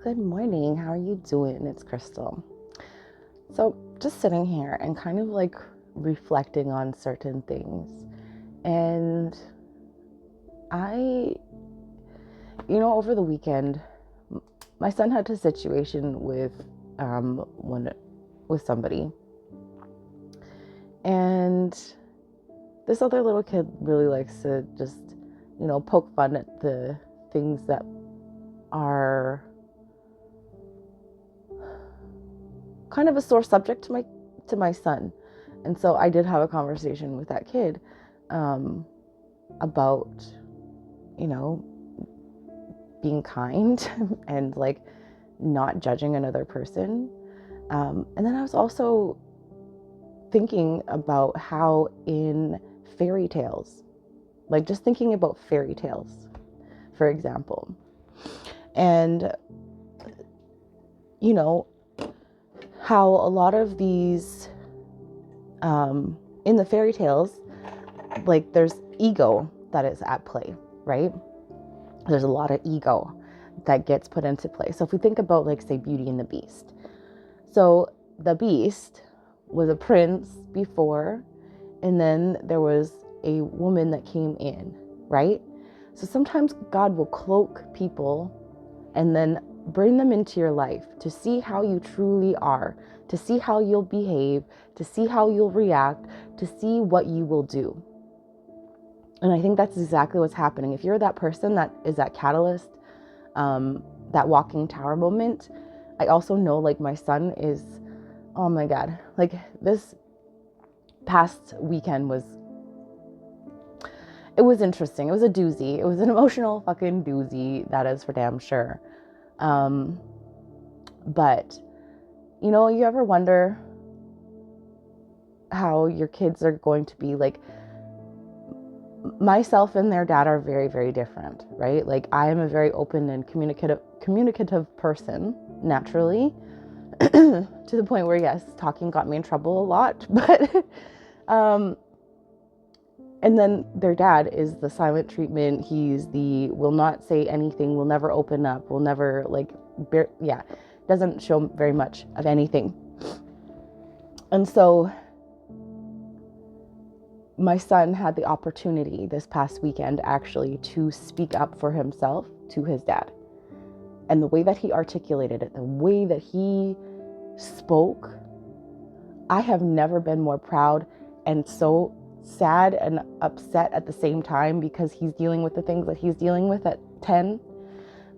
Good morning. How are you doing? It's Crystal. So, just sitting here and kind of like reflecting on certain things. And I, over the weekend, my son had a situation one with somebody. And this other little kid really likes to just, poke fun at the things that are kind of a sore subject to my son. And so I did have a conversation with that kid about, being kind and like not judging another person. And then I was also thinking about how in fairy tales, like just thinking about fairy tales, for example, and how a lot of these in the fairy tales, like there's ego that is at play, right? There's a lot of ego that gets put into play. So if we think about, like, say, Beauty and the Beast. So the Beast was a prince before, and then there was a woman that came in, right? So sometimes God will cloak people and then bring them into your life to see how you truly are, to see how you'll behave, to see how you'll react, to see what you will do. And I think that's exactly what's happening. If you're that person that is that catalyst, that walking tower moment, I also know, like, my son is, oh my God, like this past weekend it was interesting. It was a doozy. It was an emotional fucking doozy. That is for damn sure. But you ever wonder how your kids are going to be like? Myself and their dad are very, very different, right? Like, I am a very open and communicative person naturally, to the point where, yes, talking got me in trouble a lot, but and then their dad is the silent treatment. He's the will not say anything, will never open up, will never doesn't show very much of anything. And so my son had the opportunity this past weekend actually to speak up for himself to his dad. And the way that he articulated it, the way that he spoke, I have never been more proud and so sad and upset at the same time, because he's dealing with the things that he's dealing with at 10.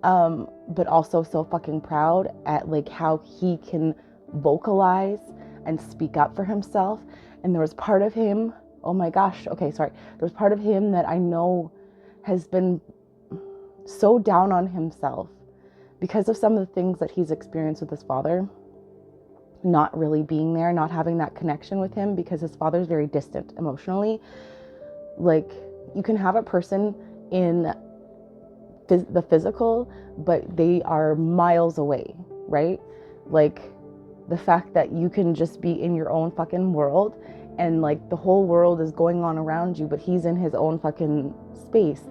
But also so fucking proud at like how he can vocalize and speak up for himself. And there was part of him, oh my gosh, okay, sorry. There's part of him that I know has been so down on himself because of some of the things that he's experienced with his father, not really being there, not having that connection with him, because his father's very distant emotionally. Like, you can have a person in the physical, but they are miles away, right? Like, the fact that you can just be in your own fucking world and like the whole world is going on around you, but he's in his own fucking space.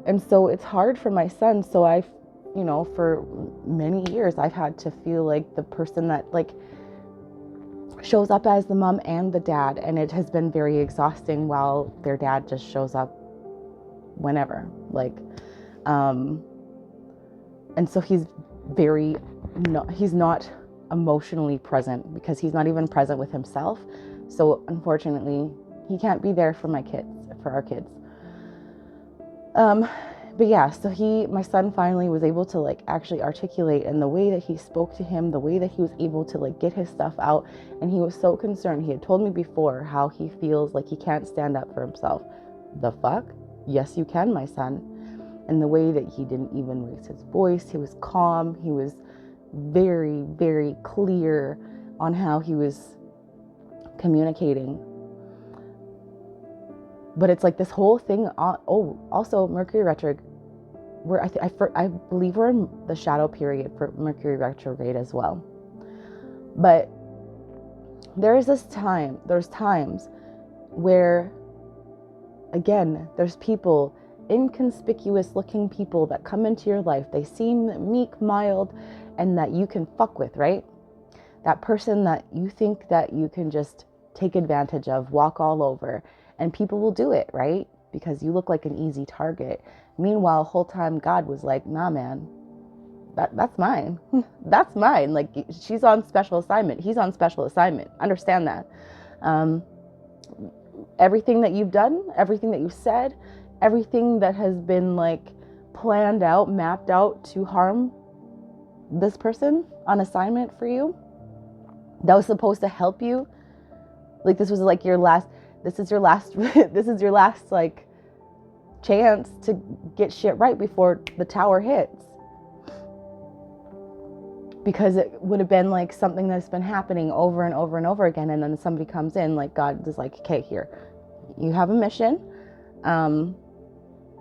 And so it's hard for my son. So for many years, I've had to feel like the person that like shows up as the mom and the dad. And it has been very exhausting while their dad just shows up whenever, like, and so he's not emotionally present, because he's not even present with himself. So unfortunately, he can't be there for our kids. But yeah, so my son finally was able to like actually articulate, and the way that he spoke to him, the way that he was able to like get his stuff out. And he was so concerned. He had told me before how he feels like he can't stand up for himself. The fuck? Yes, you can, my son. And the way that he didn't even raise his voice, he was calm. He was very, very clear on how he was communicating. But it's like this whole thing. Also Mercury retrograde. I believe we're in the shadow period for Mercury retrograde as well. But there's times where, again, there's people, inconspicuous looking people that come into your life. They seem meek, mild, and that you can fuck with, right? That person that you think that you can just take advantage of, walk all over, and people will do it, right? Because you look like an easy target. Meanwhile, whole time God was like, nah, man, that's mine. That's mine. Like, she's on special assignment. He's on special assignment. Understand that. Everything that you've done, everything that you've said, everything that has been like planned out, mapped out to harm this person on assignment for you, that was supposed to help you. Like, this was like this is your last like chance to get shit right before the tower hits. Because it would have been like something that's been happening over and over and over again. And then somebody comes in, like God is like, okay, here, you have a mission.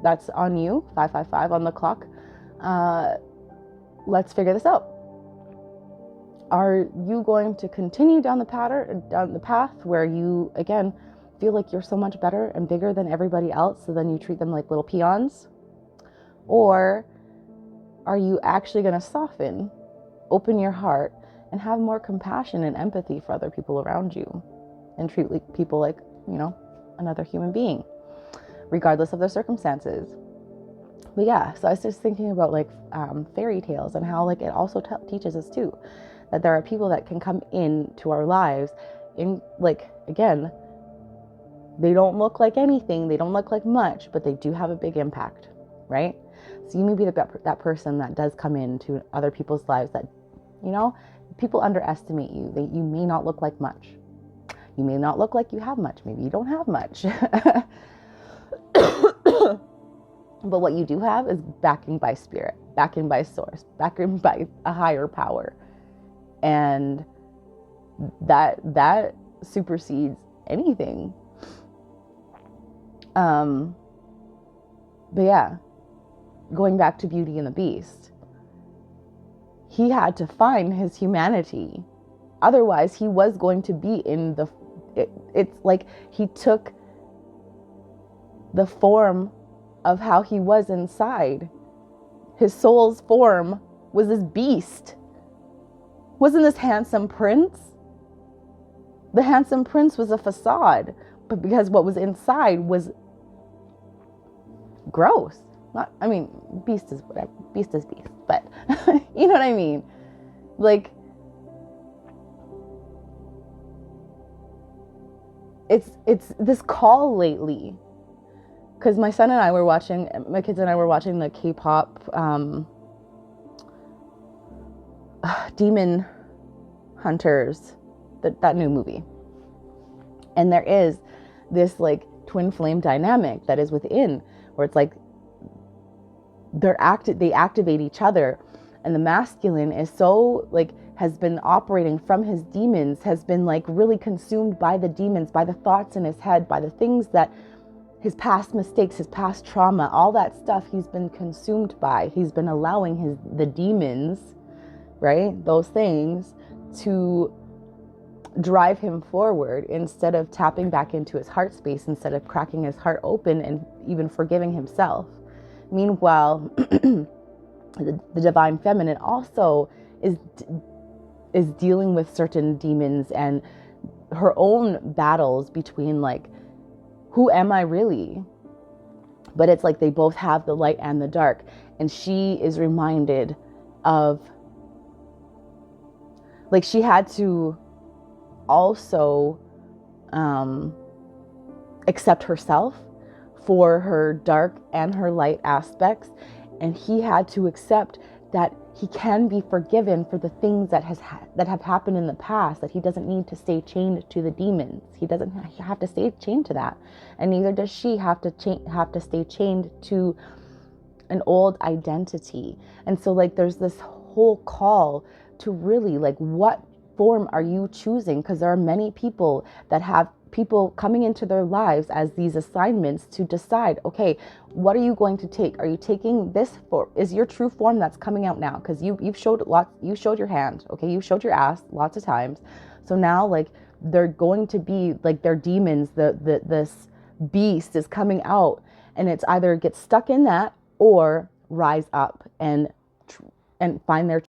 That's on you, 555 on the clock. Let's figure this out. Are you going to continue down the path where you, again, feel like you're so much better and bigger than everybody else, so then you treat them like little peons? Or are you actually going to soften, open your heart, and have more compassion and empathy for other people around you, and treat people like, another human being, regardless of their circumstances? But yeah, so I was just thinking about like fairy tales, and how like it also teaches us too that there are people that can come into our lives in, like, again, they don't look like anything, they don't look like much, but they do have a big impact, right? So you may be that person that does come into other people's lives that, people underestimate you. You may not look like much. You may not look like you have much. Maybe you don't have much. But what you do have is backing by spirit, backing by source, backing by a higher power. And that supersedes anything. But yeah, going back to Beauty and the Beast, he had to find his humanity. Otherwise, he was going to be in it's like he took the form of how he was inside. His soul's form was this beast. Wasn't this handsome prince? The handsome prince was a facade, but because what was inside was gross. Beast is whatever. Beast is beast, but you know what I mean? Like, it's this call lately, because my kids and I were watching the K-pop Demon Hunters, that new movie. And there is this like twin flame dynamic that is within, where it's like they activate each other, and the masculine is so like, has been operating from his demons, has been like really consumed by the demons, by the thoughts in his head, by the things that his past mistakes, his past trauma, all that stuff he's been consumed by. He's been allowing the demons, right? Those things to drive him forward, instead of tapping back into his heart space, instead of cracking his heart open and even forgiving himself. Meanwhile, the divine feminine also is dealing with certain demons and her own battles between like, who am I really? But it's like they both have the light and the dark, and she is reminded of, like, she had to also accept herself for her dark and her light aspects, and he had to accept that he can be forgiven for the things that have happened in the past, that he doesn't need to stay chained to the demons. He doesn't have to stay chained to that, and neither does she have to stay chained to an old identity. And so like there's this whole call to really like, what form are you choosing? Because there are many people that have people coming into their lives as these assignments to decide, okay, what are you going to take? Are you taking this form? Is your true form that's coming out now? Because you've showed your hand, okay, you've showed your ass lots of times. So now like they're going to be like their demons, this beast is coming out, and it's either get stuck in that or rise up and find their